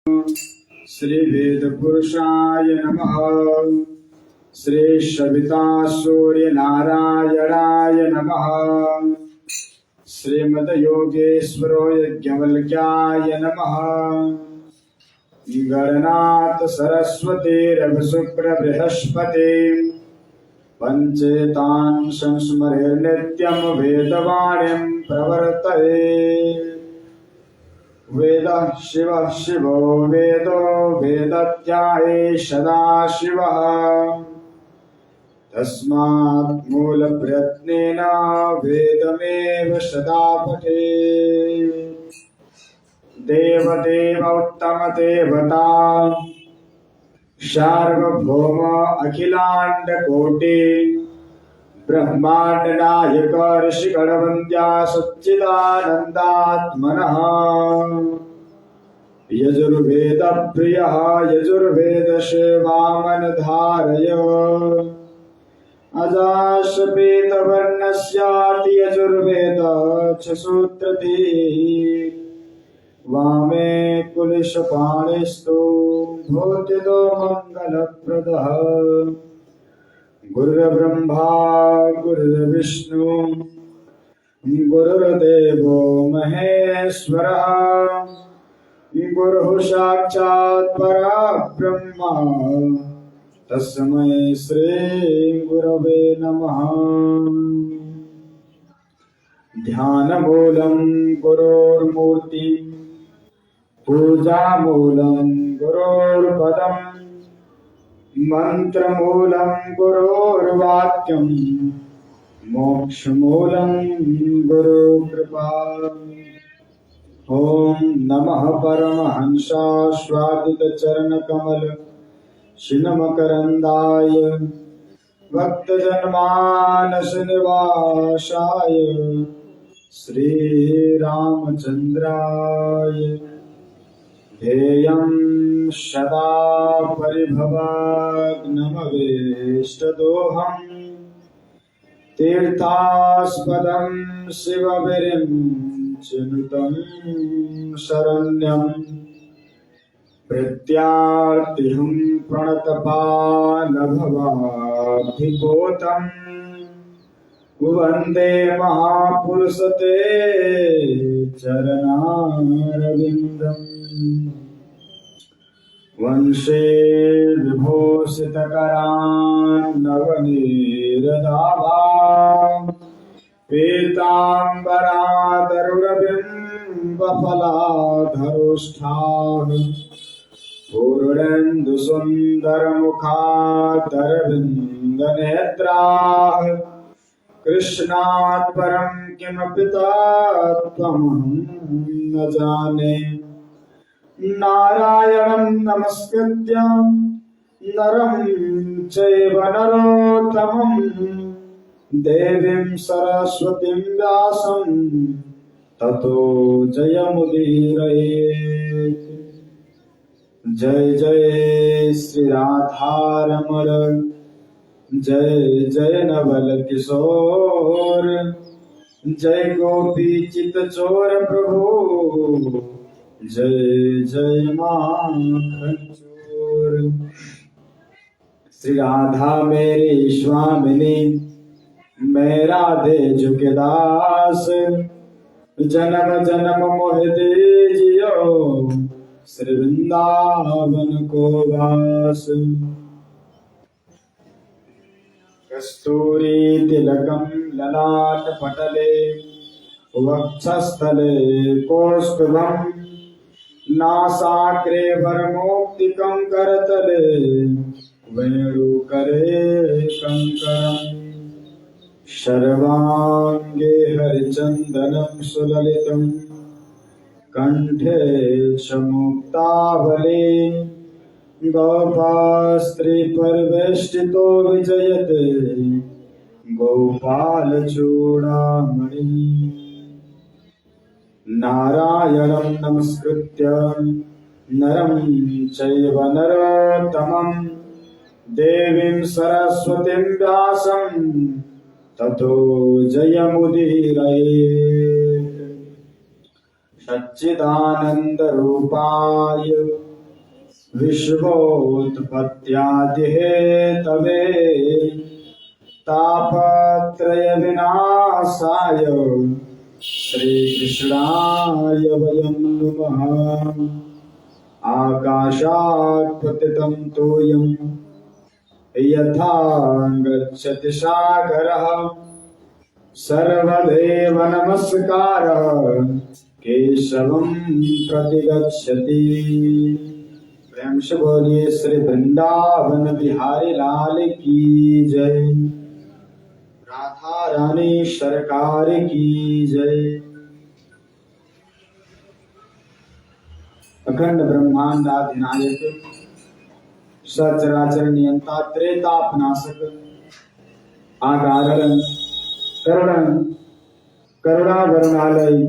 श्री वेद पुरुषाय नमः। श्री सविता सूर्य नारायणाय नमः। श्रीमद योगेश्वरो यज्ञवल्क्याय नमः। गणनाथ सरस्वती रवि शुक्र बृहस्पति पंचेतान् संस्मरे नित्यं वेदवाणीं प्रवर्तये। वेदः शिवः शिवो वेदो वेदत्याये सदाशिवः। तस्मात् मूलप्रयत्नेन वेदमेव सदा पठेत्। देवदेव उत्तम देवता सार्वभौम अखिलांड कोटि ब्रह्मांड नायक ऋषि गणवंद्या सच्चिदानंदात्मनः। यजुर्वेद प्रियः यजुर्वेद सेवामन धारय। अजाशपेतवर्णस्याति यजुर्वेद च सूत्रति। वामे कुलिशपाणिस्तु भूतिदो मंगलप्रदः। गुरुर्ब्रह्मा गुरुर्विष्णु गुरुर्देवो महेश्वरः। गुरुः साक्षात् परब्रह्म तस्मै श्री गुरवे नमः। ध्यानमूलं गुरोर्मूर्ति पूजामूलं गुरोर्पदम् मंत्रमूलं गुरोर्वाक्यं मोक्षमूलं गुरुकृपा। ओम नमः परमहंसास्वादितचरणकमल शिनमकरन्दाय भक्तजनमानसनिवासाय श्रीरामचन्द्राय ध्येयं सदा परिभवाग्नमवेष्टदोहम्। तीर्थास्पदं शिवविरिञ्चिनुतं शरण्यं। प्रत्यार्तिहं प्रणतपालभवाब्धिपोतम्। वन्दे महापुरुषते चरणारविन्दम्। वंशे विभूषितकरान्नवनीरदाभां। पीताम्बरातरुणबिम्बफलाधरोष्ठाः। पूर्णेन्दुसुन्दरमुखादरविन्दनेत्राः। कृष्णात् परं किमपि तत्त्वमहं न जाने। नारायणं नमस्कृत्य नरं चैव नरोत्तमं। देवीं सरस्वतीं व्यासं ततो जयमुदीरयेत्। जय जय श्री राधारमण जय जय नवल किशोर। जय गोपी चित चोर प्रभु जय जय माखन चोर। श्री राधा मेरी स्वामिनी मैं राधे जुग दास। जन्म जन्म मोह दीजियो श्री वृंदावन को वास। कस्तूरी तिलकं ललाट पटले वक्षस्थले कौस्तुभम्। नासाग्रे वरमौक्तिकं करतले वेणुकरे कंकरम्। सर्वांगे हरिचन्दनं सुललितं कंठे च मुक्तावली। गोपास्त्रीपरिवेष्टितो विजयते गोपालचूडामणि। नारायणं नमस्कृत्य नरं चैव नरोत्तमं। देवीं सरस्वतीं व्यासं ततो जयमुदीरयेत्। सच्चिदानंद रूपाय विश्वोत्पत्त्यादिहेतवे तापत्रयविनाशाय श्रीकृष्णाय वयं नमः। आकाशात् पतितं तोयं यथा गच्छति सागरः सर्वदेव नमस्कारः केशवं प्रतिगच्छति। प्रेम से बोलिए श्री वृंदावन बिहारी लाल की जय, राधा रानी सरकार की जय। अखंड ब्रह्मांडाधिनायक सचराचर नियंता त्रेतापनाशक आधारण करुणा वरुणालय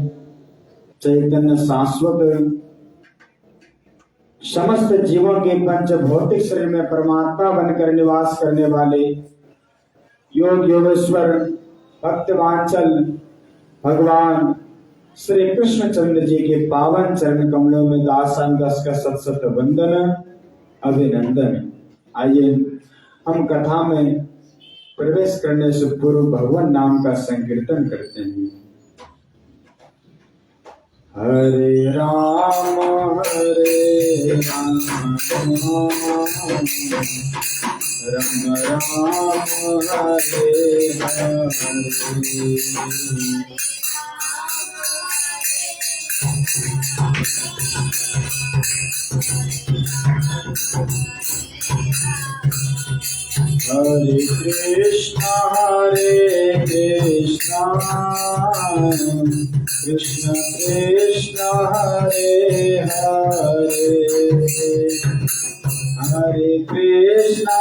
चैतन्य शाश्वत समस्त जीवों के पंच भौतिक शरीर में परमात्मा बनकर निवास करने वाले योग योगेश्वर भक्तवांचल भगवान श्री कृष्णचंद्र जी के पावन चरण कमलों में दासांगस का सत सत वंदन अभिनंदन। आइए हम कथा में प्रवेश करने से पूर्व भगवान नाम का संकीर्तन करते हैं। हरे राम राम राम हरे हरे कृष्णा कृष्ण कृष्ण हरे हरे हरे कृष्णा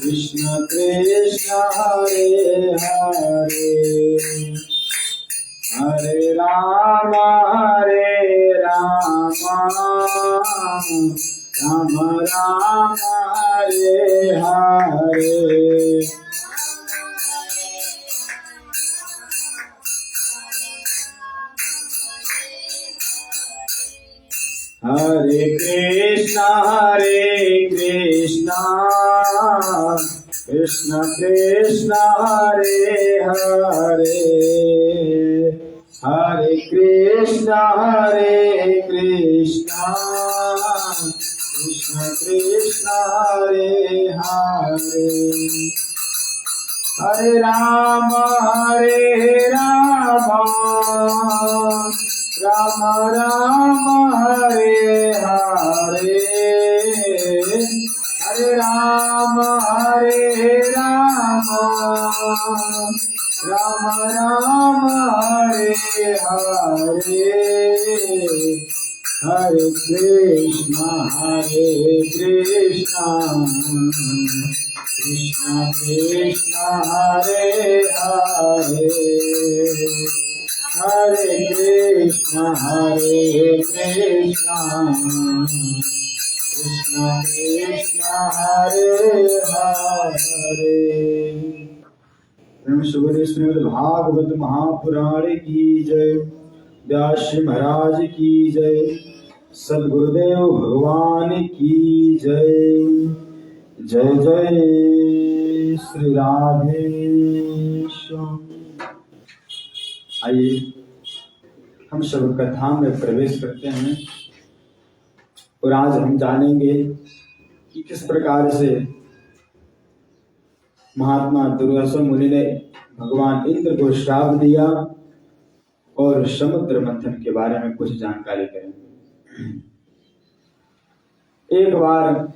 कृष्ण कृष्ण हरे हरे हरे राम राम राम हरे हरे हरे कृष्णा कृष्ण कृष्ण हरे हरे हरे कृष्णा कृष्ण कृष्ण हरे हरे हरे राम राम राम हरे हरे हरे राम राम राम हरे हरे हरे कृष्णा कृष्ण कृष्ण हरे हरे हरे कृष्ण कृष्ण कृष्ण हरे हरे। श्रीमद् भागवत महापुराण की जय, व्यास जी महाराज की जय, सद्गुरुदेव भगवान की जय। जय जय श्री राधेश्याम। आइए हम सब कथा में प्रवेश करते हैं और आज हम जानेंगे कि किस प्रकार से महात्मा दुर्वासा मुनि ने भगवान इंद्र को श्राप दिया और समुद्र मंथन के बारे में कुछ जानकारी करेंगे। एक बार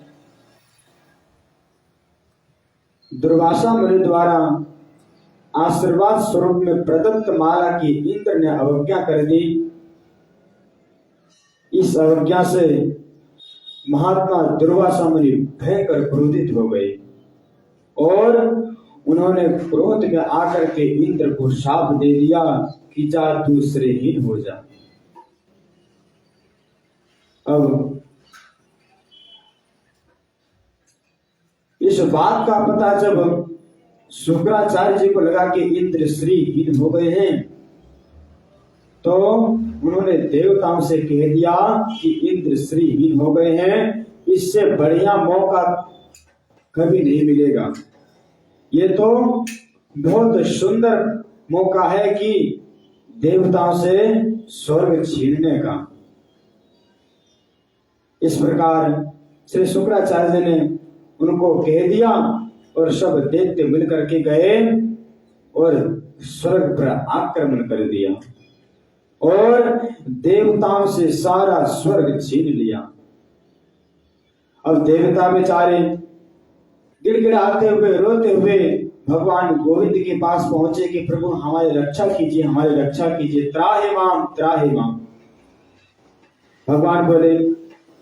दुर्वासा मुनि द्वारा आशीर्वाद स्वरूप में प्रदत्त माला की इंद्र ने अवज्ञा कर दी। इस अवज्ञा से महात्मा दुर्वासा मुनि भयंकर क्रोधित हो गए और उन्होंने क्रोध में आकर के इंद्र को शाप दे दिया कि जा तू श्रेयहीन हो जा। अब इस बात का पता जब शुक्राचार्य जी को लगा कि इंद्र श्रीहीन हो गए हैं तो उन्होंने देवताओं से कह दिया कि इंद्र श्रीहीन हो गए हैं, इससे बढ़िया मौका कभी नहीं मिलेगा। ये तो बहुत सुंदर मौका है कि देवताओं से स्वर्ग छीनने का। इस प्रकार श्री शुक्राचार्य ने उनको कह दिया और सब दैत्य मिलकर के गए और स्वर्ग पर आक्रमण कर दिया और देवताओं से सारा स्वर्ग छीन लिया। अब देवता बेचारे गिड़गिड़ाते हुए रोते हुए भगवान गोविंद के पास पहुंचे कि प्रभु हमारी रक्षा कीजिए, हमारी रक्षा कीजिए, त्राहि माम त्राहि माम। भगवान बोले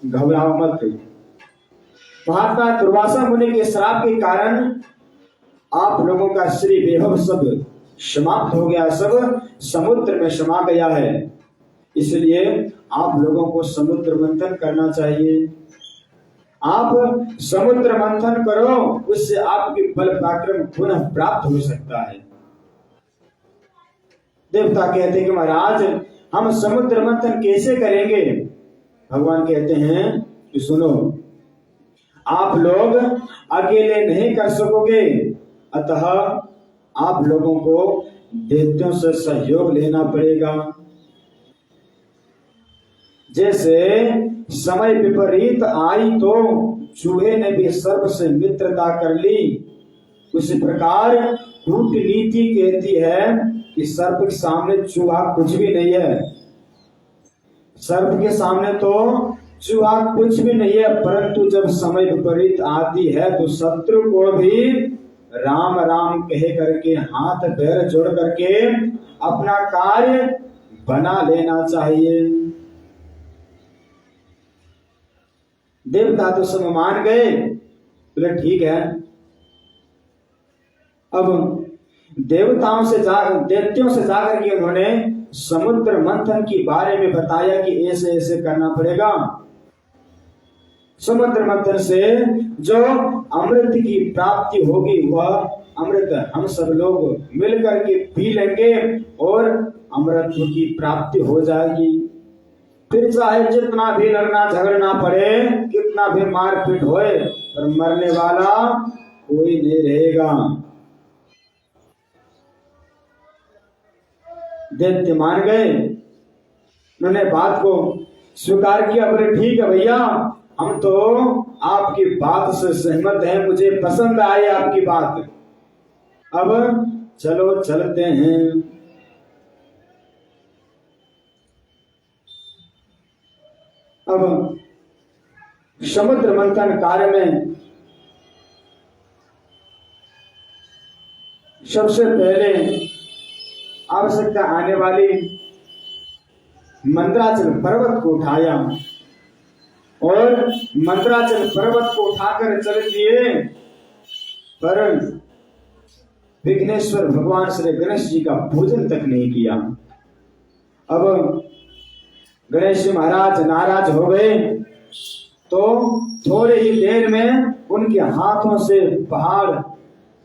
घबराओ मत। महात्मा दुर्वासा मुनि के श्राप के कारण आप लोगों का श्री वैभव सब समाप्त हो गया, सब समुद्र में समा गया है। इसलिए आप लोगों को समुद्र मंथन करना चाहिए। आप समुद्र मंथन करो, उससे आपकी बल पराक्रम पुनः प्राप्त हो सकता है। देवता कहते हैं कि महाराज हम समुद्र मंथन कैसे करेंगे? भगवान कहते हैं कि सुनो, आप लोग अकेले नहीं कर सकोगे, अतः आप लोगों को दैत्यों से सहयोग लेना पड़ेगा। जैसे समय विपरीत आई तो चूहे ने भी सर्प से मित्रता कर ली, उसी प्रकार कूटनीति कहती है कि सर्प के सामने चूहा कुछ भी नहीं है। सर्प के सामने तो चूहा कुछ भी नहीं है, परंतु जब समय विपरीत आती है तो शत्रु को भी राम राम कह करके हाथ पैर जोड़ करके अपना कार्य बना लेना चाहिए। देवता तो सब मान गए, बोले ठीक है। अब दैत्यों से जाकर के उन्होंने समुद्र मंथन के बारे में बताया कि ऐसे ऐसे करना पड़ेगा। समुद्र मंथन से जो अमृत की प्राप्ति होगी वह अमृत हम सब लोग मिलकर के पी लेंगे और अमृत की प्राप्ति हो जाएगी। फिर चाहे जितना भी लड़ना झगड़ना पड़े, कितना भी मारपीट होए, पर मरने वाला कोई नहीं रहेगा। दैत्य मान गए, उन्होंने बात को स्वीकार किया। बोले ठीक है भैया, हम तो आपकी बात से सहमत हैं, मुझे पसंद आई आपकी बात, अब चलो चलते हैं। अब समुद्र मंथन कार्य में सबसे पहले आवश्यकता आने वाली मंदराचल पर्वत को उठाया और मंदराचल पर्वत को उठाकर चल दिए, पर विघ्नेश्वर भगवान श्री गणेश जी का पूजन तक नहीं किया। अब गणेश जी महाराज नाराज हो गए तो थोड़े ही देर में उनके हाथों से पहाड़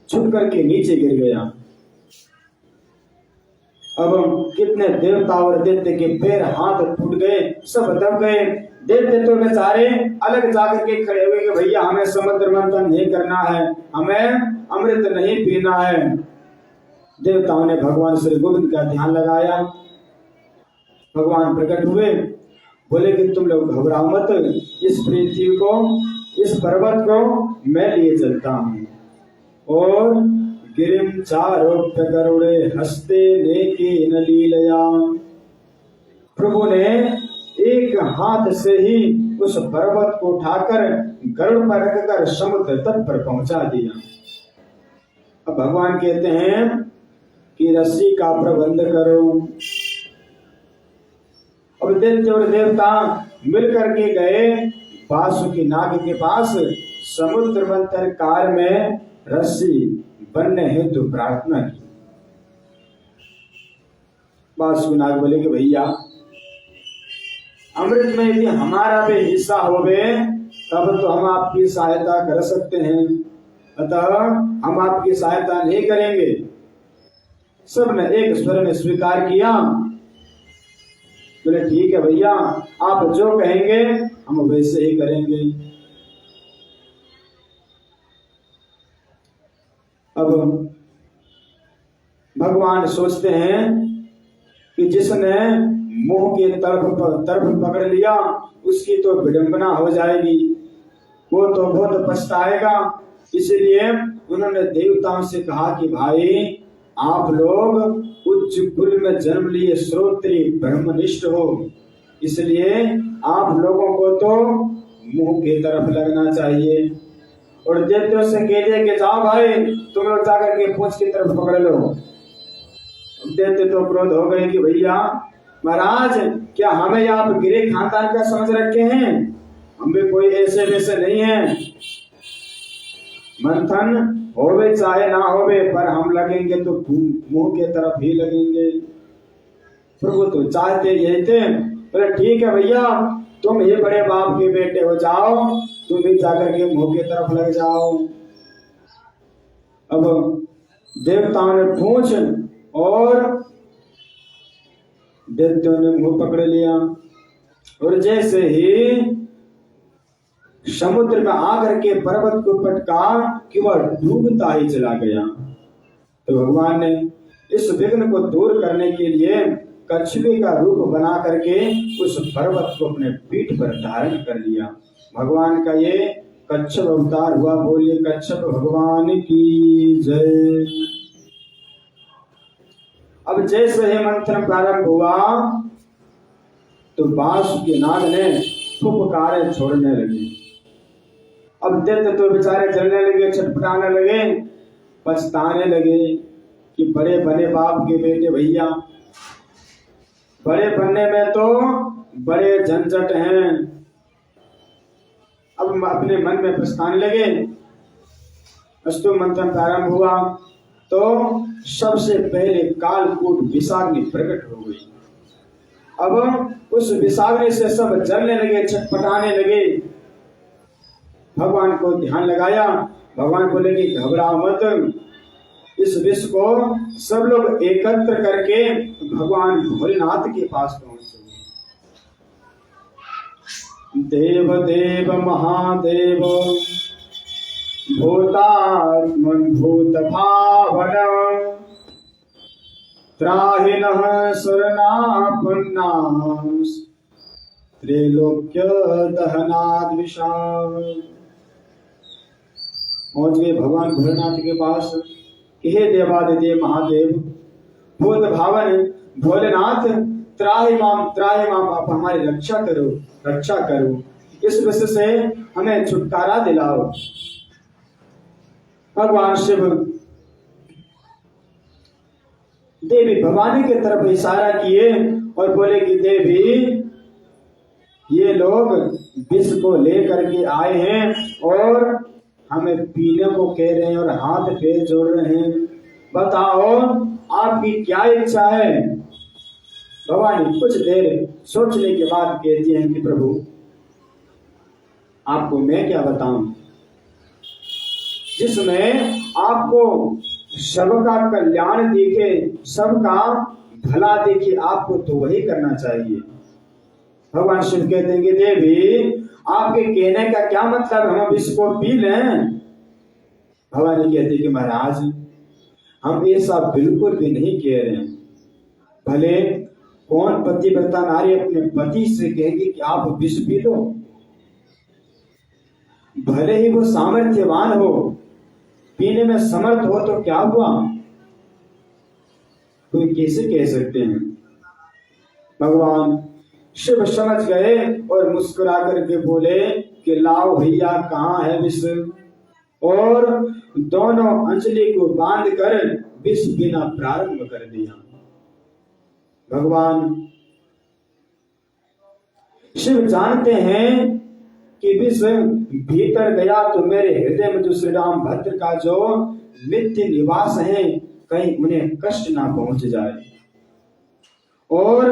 छूट करके नीचे गिर गया। अब कितने देवता और दैत्य के पैर हाथ टूट गए, सब दब गए। दैत्य तो बेचारे अलग जाकर के खड़े हुए कि भैया हमें समुद्र मंथन नहीं करना है, हमें अमृत नहीं पीना है। देवताओं ने भगवान श्री गोविंद का ध्यान लगाया। भगवान प्रकट हुए, बोले कि तुम लोग घबराओ मत, इस पृथ्वी को, इस पर्वत को मैं लिए चलता हूँ। और गिरिम चारोप्य गरुड़े हस्ते नेकेन लीलया, प्रभु ने एक हाथ से ही उस पर्वत को उठाकर गरुड़ पर रखकर समुद्र तट पर पहुंचा दिया। अब भगवान कहते हैं कि रस्सी का प्रबंध करो। अब दैत्य और देवता मिलकर के गए वासुकी नाग के पास, समुद्र मंथन काल में रस्सी बनने हेतु प्रार्थना की। वासुकी नाग बोले कि भैया अमृत में यदि हमारा भी हिस्सा होवे तब तो हम आपकी सहायता कर सकते हैं, अतः हम आपकी सहायता नहीं करेंगे। सबने एक स्वर में स्वीकार किया। बोले ठीक है भैया, आप जो कहेंगे हम वैसे ही करेंगे। अब भगवान सोचते हैं कि जिसने मुंह की तरफ पकड़ लिया उसकी तो विडंबना हो जाएगी, वो तो बहुत पछताएगा। इसलिए उन्होंने देवताओं से कहा कि भाई आप लोग उच्च कुल में जन्म लिए श्रोत्री ब्रह्मनिष्ठ हो, इसलिए आप लोगों को तो मुंह की तरफ लगना चाहिए। और देवताओं से कह दिया कि जाओ भाई तुम लोग जाकर के पूंछ की तरफ पकड़ लो। देवते तो क्रोध हो गए कि भैया महाराज क्या हमें आप गिरे खानदान का समझ रखे हैं, हम भी कोई ऐसे वैसे नहीं है। मंथन होवे चाहे ना होवे पर हम लगेंगे तो मुंह के तरफ ही लगेंगे। प्रभु तो चाहते यही थे। बोले ठीक है भैया, तुम ही बड़े बाप के बेटे हो, जाओ तुम भी जाकर के मुंह की तरफ लग जाओ। अब देवताओं ने पूंछ और देवताओं ने मुंह पकड़ लिया, और जैसे ही समुद्र में आकर के पर्वत को पटका कि वह डूबता ही चला गया। तो भगवान ने इस विघ्न को दूर करने के लिए कछुए का रूप बना करके उस पर्वत को अपने पीठ पर धारण कर लिया। भगवान का ये कच्छप अवतार हुआ। बोलिए कच्छप भगवान की जय। अब जैसे ही मंथन प्रारंभ हुआ तो बांसुरी नाग ने फुफकारे छोड़ने लगी। अब दैत्य तो बेचारे जलने लगे, छटपटाने लगे, पछताने लगे कि बड़े बने बाप के बेटे भैया, बड़े बनने में तो बड़े झंझट हैं। अब अपने मन में पछताने लगे। अस्तु मंथन प्रारंभ हुआ तो सबसे पहले कालकूट विषाग्नि प्रकट हो गई। अब उस विषाग्नि से सब जलने लगे, छटपटाने लगे। भगवान को ध्यान लगाया। भगवान बोले कि घबराओ मत, इस विष को सब लोग एकत्र करके भगवान भोलेनाथ के पास पहुंचे। देव देव महादेव भूतात्मन भूत भावन त्राहिनः शरणापन्नाः त्रैलोक्य दहनाद विशाल। पहुंच गए भगवान भोलेनाथ के पास। हे देवादिदेव महादेव भूत भावन भोलेनाथ, त्राहि माम आप हमारी रक्षा करो, इस विषय से हमें छुटकारा दिलाओ। भगवान शिव देवी भवानी की तरफ इशारा किए और बोले कि देवी ये लोग विष को लेकर के आए हैं और हमें पीने को कह रहे हैं और हाथ पैर जोड़ रहे हैं, बताओ आपकी क्या इच्छा है। भवानी कुछ देर सोचने के बाद कहती हैं कि प्रभु आपको मैं क्या बताऊं, जिसमें आपको सबका कल्याण दिखे, सबका भला दिखे, आपको तो वही करना चाहिए। भगवान शिव कहते हैं कि देवी आपके कहने का क्या मतलब, हम इसको पी लें। भवानी कहती कि महाराज हम ऐसा बिल्कुल भी नहीं कह रहे हैं। भले कौन पतिव्रता नारी अपने पति से कहेगी कि आप विष पी लो, भले ही वो सामर्थ्यवान हो, पीने में समर्थ हो तो क्या हुआ, कोई कैसे कह सकते हैं। भगवान शिव समझ गए और मुस्कुरा करके बोले कि लाओ भैया कहाँ है विष, और दोनों अंजलि को बांध कर विष पीना प्रारंभ कर दिया। भगवान शिव जानते हैं कि विष भीतर गया तो मेरे हृदय में जो श्री राम भद्र का जो नित्य निवास है कहीं उन्हें कष्ट ना पहुंच जाए, और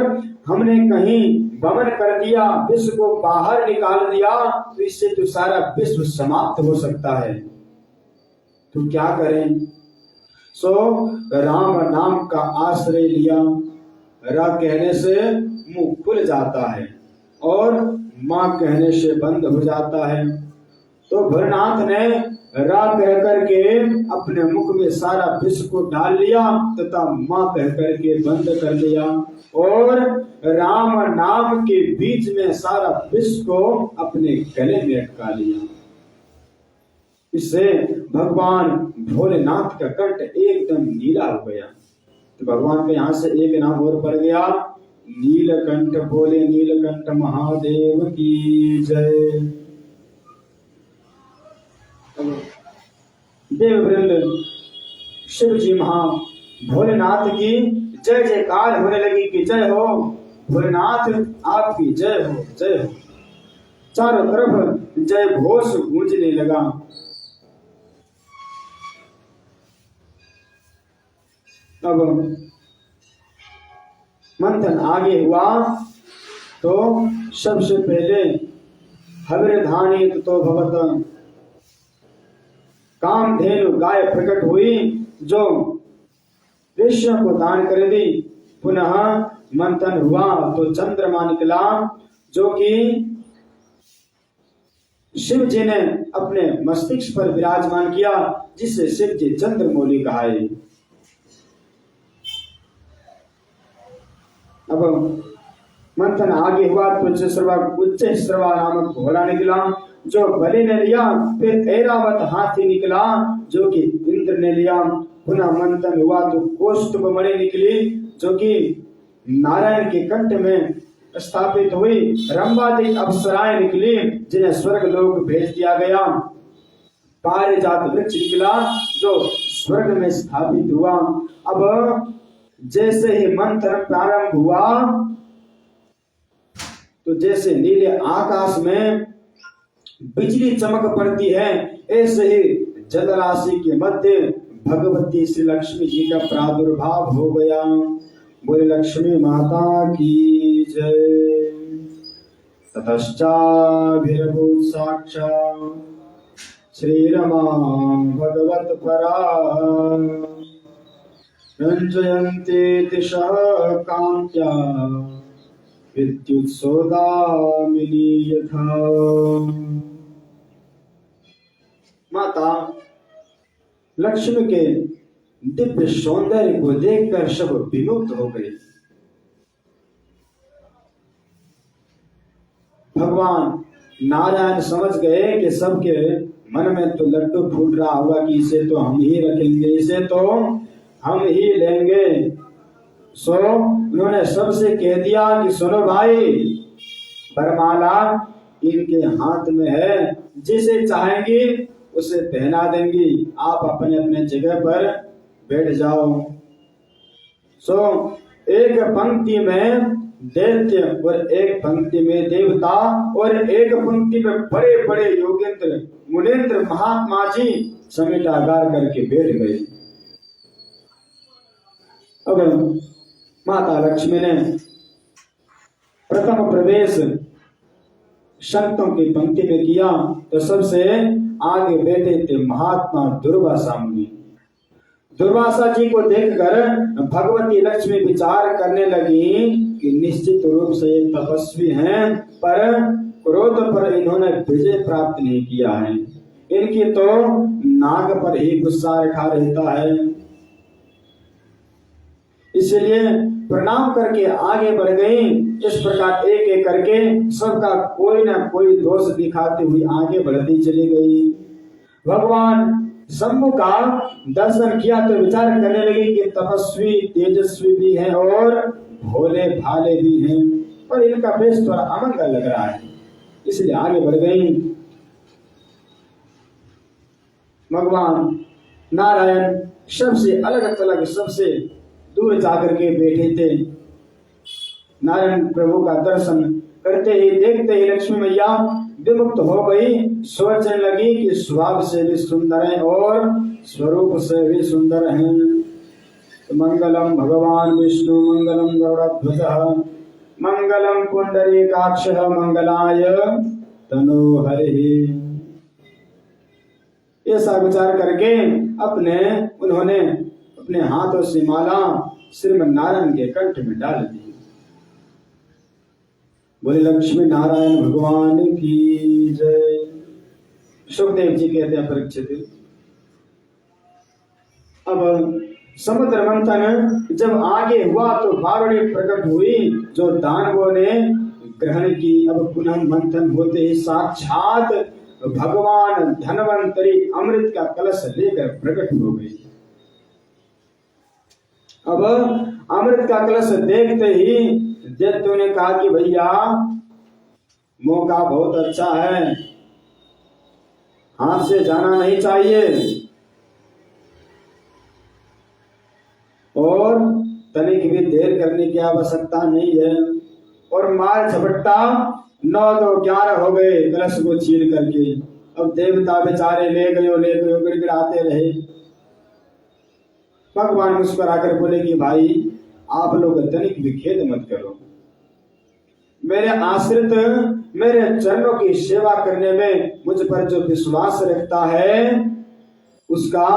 हमने कहीं वमन कर दिया, विश्व को बाहर निकाल दिया तो इससे तो सारा विश्व समाप्त हो सकता है। तो क्या करें। सो राम नाम का आश्रय लिया रा कहने से मुंह खुल जाता है और माँ कहने से बंद हो जाता है। तो भोलेनाथ ने रा कह करके अपने मुख में सारा विष को डाल लिया तथा माँ कह करके बंद कर लिया और राम नाम के बीच में सारा विष को अपने गले में अटका लिया। इससे भगवान भोलेनाथ का कंठ एकदम नीला हो गया। तो भगवान के यहाँ से एक नाम और पड़ गया, नीलकंठ। बोले नीलकंठ महादेव की जय। देववृंद शिव जी महा भोलेनाथ की जय जयकार होने लगी कि जय हो भोलेनाथ, आपकी जय हो जय हो। चारों तरफ जय घोष गूंजने लगा। अब मंथन आगे हुआ तो सबसे पहले हविर्धानी तो भवत कामधेनु गाय प्रकट हुई जो ऋषियों को दान कर दी। पुनः मंथन हुआ तो चंद्रमा निकला जो कि शिव जी ने अपने मस्तिष्क पर विराजमान किया, जिससे शिव जी चंद्रमौली कहाए। अब मंथन आगे हुआ तो उच्च श्रवा नामक घोड़ा निकला जो बलि ने लिया। फिर ऐरावत हाथी निकला जो कि इंद्र ने लिया। पुनः मंथन हुआ तो कौस्तुभ मणि निकली जो कि नारायण के कंठ में स्थापित हुई। रंभादि अप्सराएं निकली जिन्हें स्वर्ग लोक भेज दिया गया। पारिजात वृक्ष निकला जो स्वर्ग में स्थापित हुआ। अब जैसे ही मंथन प्रारंभ हुआ तो जैसे नीले आकाश में बिजली चमक पड़ती है, ऐसे ही जलराशि के मध्य भगवती श्री लक्ष्मी जी का प्रादुर्भाव हो गया। बोले लक्ष्मी माता की जय। ततश्चाभिर्भूत साक्षात् श्री रमा भगवत परा रंजयन्ते दिशः कान्त्या विद्युत सौदामिनी यथा। माता लक्ष्मी के दिव्य सौंदर्य को देखकर सब विमुक्त हो गए। भगवान नारायण समझ गए कि सबके मन में तो लड्डू फूट रहा होगा कि इसे तो हम ही रखेंगे, इसे तो हम ही लेंगे। सो उन्होंने सबसे कह दिया कि सुनो भाई, वरमाला इनके हाथ में है, जिसे चाहेंगी उसे पहना देंगी, आप अपने अपने जगह पर बैठ जाओ। सो एक पंक्ति में दैत्य और एक पंक्ति में देवता और एक पंक्ति में बड़े बड़े योगेंद्र मुनेन्द्र महात्मा जी समेटागार करके बैठ गए। अब माता लक्ष्मी ने प्रथम प्रवेश संतों की पंक्ति में किया तो सबसे आगे बैठे थे महात्मा दुर्वासा मुनि। दुर्वासा जी को देखकर भगवती लक्ष्मी विचार करने लगी कि निश्चित रूप से ये तपस्वी हैं, पर क्रोध पर इन्होंने विजय प्राप्त नहीं किया है। इनकी तो नाग पर ही गुस्सा रखा रहता है, इसलिए प्रणाम करके आगे बढ़ गई। इस प्रकार एक एक करके सबका कोई ना कोई दोष दिखाते हुए आगे बढ़ती चली गई। भगवान शंभु का दर्शन किया तो विचार करने लगे कि तपस्वी तेजस्वी भी हैं और भोले भाले भी हैं, पर इनका वेश थोड़ा अमंगल लग रहा है, इसलिए आगे बढ़ गई। भगवान नारायण सबसे अलग थलग सबसे दूर जाकर के बैठे थे। नारायण प्रभु का दर्शन करते ही देखते ही लक्ष्मी मैया विमुक्त हो गई। सोचने लगी कि स्वभाव से भी सुंदर है और स्वरूप से भी सुंदर हैं। तो मंगलम भगवान विष्णु मंगलम गरुड़ध्वज मंगलम पुंडरीकाक्ष मंगलाय तनोहरि। ऐसा विचार करके उन्होंने अपने हाथों से माला श्रीमन नारायण के कंठ में डाल दी। बोले लक्ष्मी नारायण भगवान की जय। सुखदेव जी कहते हैं परीक्षित, अब समुद्र मंथन जब आगे हुआ तो बावड़ी प्रकट हुई जो दानवों ने ग्रहण की। अब पुनः मंथन होते ही साक्षात भगवान धनवंतरी अमृत का कलश लेकर प्रकट हो गई। अब अमृत का कलश देखते ही दैत्यों ने कहा कि भैया मौका बहुत अच्छा है, हाथ से जाना नहीं चाहिए और तनिक भी देर करने की आवश्यकता नहीं है। और मार झपट्टा 9 तो 11 हो गए कलश को चीर करके। अब देवता बेचारे ले गयो गिड़गिड़ाते रहे। भगवान मुस्कुराकर बोले कि भाई आप लोग तनिक भी खेद मत करो, मेरे आश्रित मेरे चरणों की सेवा करने में मुझ पर जो विश्वास रखता है उसका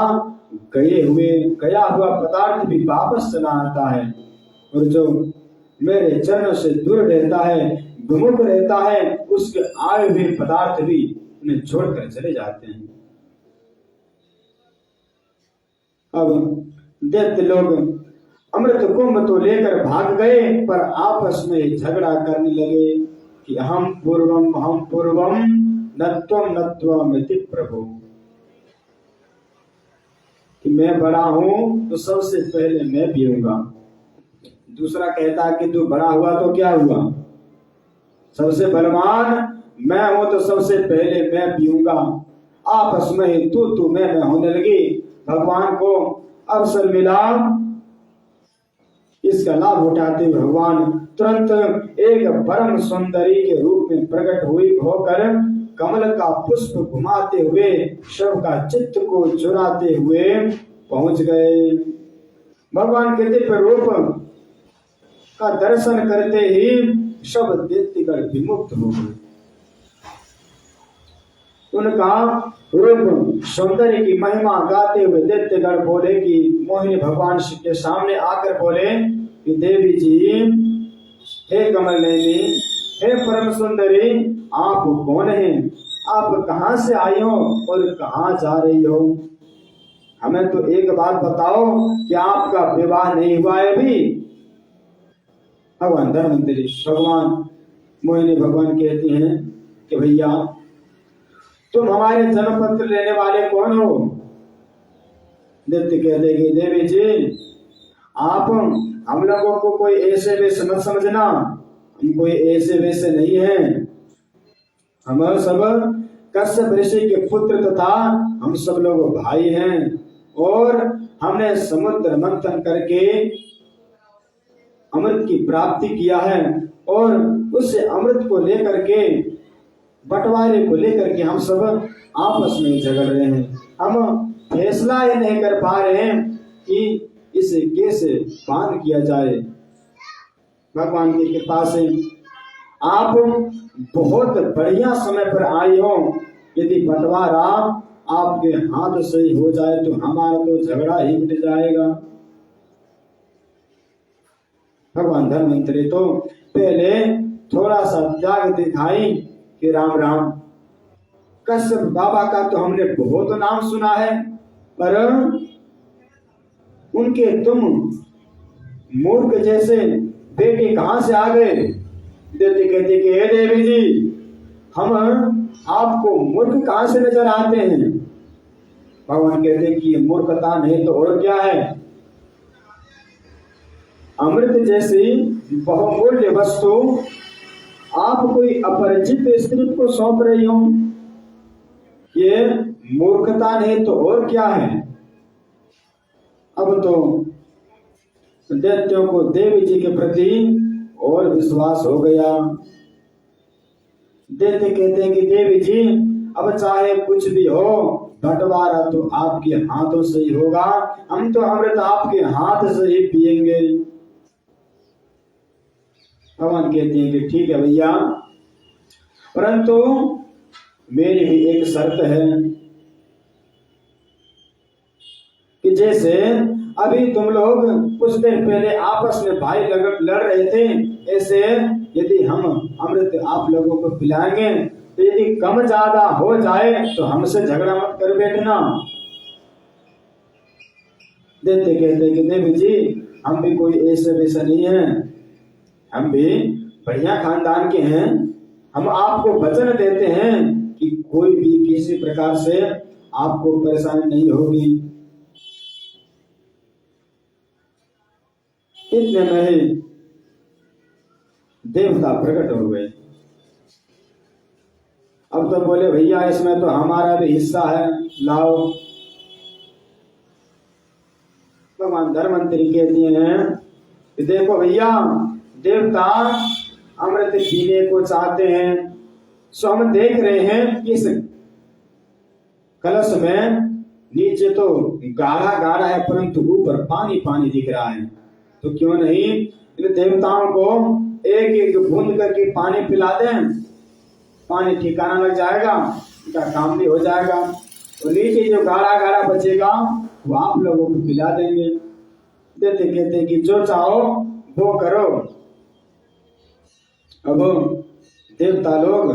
गया हुआ पदार्थ भी वापस चला आता है, और जो मेरे चरणों से दूर रहता है, विमुख रहता है, उसके आए हुए पदार्थ भी उन्हें छोड़कर चले जाते हैं। अब दैत्य लोग अमृत कुंभ तो लेकर भाग गए, पर आपस में झगड़ा करने लगे कि हम पूर्वम नत्वमिति प्रभु, कि मैं बड़ा हूं तो सबसे पहले मैं पीऊंगा। दूसरा कहता कि तू बड़ा हुआ तो क्या हुआ, सबसे बलवान मैं हूं तो सबसे पहले मैं पीऊंगा। आपस में तू मैं होने लगी। भगवान को अवसर मिला, इसका लाभ उठाते हुए भगवान तुरंत एक परम सुंदरी के रूप में प्रकट होकर कमल का पुष्प घुमाते हुए सबका चित्त को चुराते हुए पहुंच गए। भगवान के दिव्य रूप का दर्शन करते ही सब दैत्यगण विमुक्त हो गए। उनका रूप सौंदर्य की महिमा गाते हुए दैत्यगण बोले कि मोहिनी भगवान के सामने आकर बोले कि देवी जी, हे कमल नयनी, हे परम सुंदरी, आप कौन हैं? आप कहां से आई हो और कहां जा रही हो? हमें तो एक बात बताओ कि आपका विवाह नहीं हुआ है अभी? भगवान धनवंतरी भगवान मोहिनी भगवान कहती हैं कि भैया तुम हमारे जन्म पत्र लेने वाले कौन हो? दैत्य कहते कि देवी जी, आप हम लोगों को कोई ऐसे वैसे मत समझना, हम कोई ऐसे वैसे नहीं है। हम सब कश्यप ऋषि के पुत्र तथा हम सब लोग भाई हैं, और हमने समुद्र मंथन करके अमृत की प्राप्ति किया है, और उस अमृत को लेकर के बंटवारे को लेकर के हम सब आपस में झगड़ रहे हैं। हम फैसला ही नहीं कर पा रहे हैं कि इसे कैसे पान किया जाए। भगवान की कृपा से आप बहुत बढ़िया समय पर आई हो। यदि बंटवारा आपके हाथ से ही हो जाए तो हमारा तो झगड़ा ही मिट जाएगा। भगवान धनवंतरी तो पहले थोड़ा सा त्याग दिखाई कि राम राम, कश्यप बाबा का तो हमने बहुत नाम सुना है, पर उनके तुम मूर्ख जैसे बेटे कहां से आ गए? देते कहते कि हे देवी जी, हम आपको मूर्ख कहां से नजर आते हैं? भगवान कहते कि ये मूर्खता नहीं तो और क्या है? अमृत जैसी बहुमूल्य वस्तु आप कोई अपरिचित स्त्री को सौंप रही हो, ये मूर्खता नहीं तो और क्या है? अब तो दैत्यों को देवी जी के प्रति और विश्वास हो गया। दैत्य कहते हैं कि देवी जी, अब चाहे कुछ भी हो, बंटवारा तो आपके हाथों से ही होगा, हम तो अमृत आपके हाथ से ही पिएंगे। भगवान कहते हैं कि ठीक है भैया, परंतु मेरी भी एक शर्त है कि जैसे अभी तुम लोग कुछ देर पहले आपस में भाई लड़ रहे थे, ऐसे यदि हम अमृत आप लोगों को पिलाएंगे तो यदि कम ज्यादा हो जाए तो हमसे झगड़ा मत कर बैठना। देते कहते कि देवी जी हम भी कोई ऐसे वैसा नहीं है, हम भी बढ़िया खानदान के हैं, हम आपको वचन देते हैं कि कोई भी किसी प्रकार से आपको परेशानी नहीं होगी। इतने में ही देवता प्रकट हो गए। अब तो बोले भैया इसमें तो हमारा भी हिस्सा है, लाओ। भगवान धर्मंतरी कहते हैं कि देखो भैया देवता अमृत पीने को चाहते हैं, सो हम देख रहे हैं इस कलश में नीचे तो गाढ़ा गाढ़ा है परंतु ऊपर पानी पानी दिख रहा है, तो क्यों नहीं इन देवताओं को एक एक बूंद करके पानी पिला दें, पानी ठिकाना लग जाएगा, इनका काम भी हो जाएगा। तो नीचे जो गाढ़ा गाढ़ा बचेगा वो आप लोगों को पिला देंगे। देते कहते कि जो चाहो वो करो। अब देवता लोग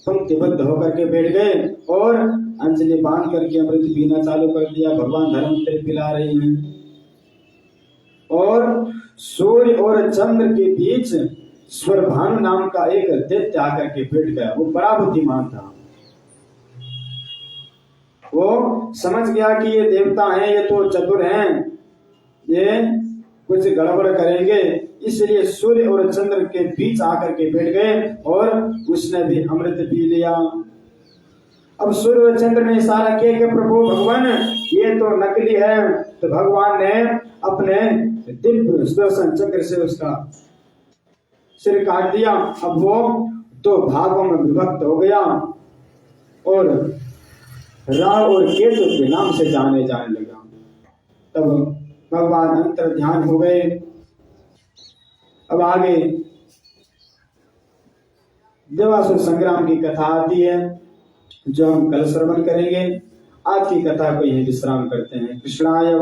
पंक्तिबद्ध होकर के बैठ गए और अंजलि बांध करके अमृत पीना चालू कर दिया। भगवान धर्मंतरी पिला रहे हैं और सूर्य और चंद्र के बीच स्वरभानु नाम का एक दैत्य आकर के बैठ गया। वो बड़ा बुद्धिमान था, वो समझ गया कि ये देवता हैं, ये तो चतुर हैं, ये कुछ गड़बड़ करेंगे, इसलिए सूर्य और चंद्र के बीच आकर के बैठ गए और उसने भी अमृत पी लिया। अब सूर्य और चंद्र ने इशारा किया कि प्रभु भगवान ये तो नकली है, तो भगवान ने अपने दिव्य सुदर्शन चक्र से उसका सिर काट दिया। अब वो दो भागों में विभक्त हो गया और राहु और केतु के नाम से जाने लगा। तब भगवान अंतर ध्यान हो गए। अब आगे देवासुर संग्राम की कथा आती है जो हम कल श्रवण करेंगे। आज की कथा को यही विश्राम करते हैं। कृष्णाय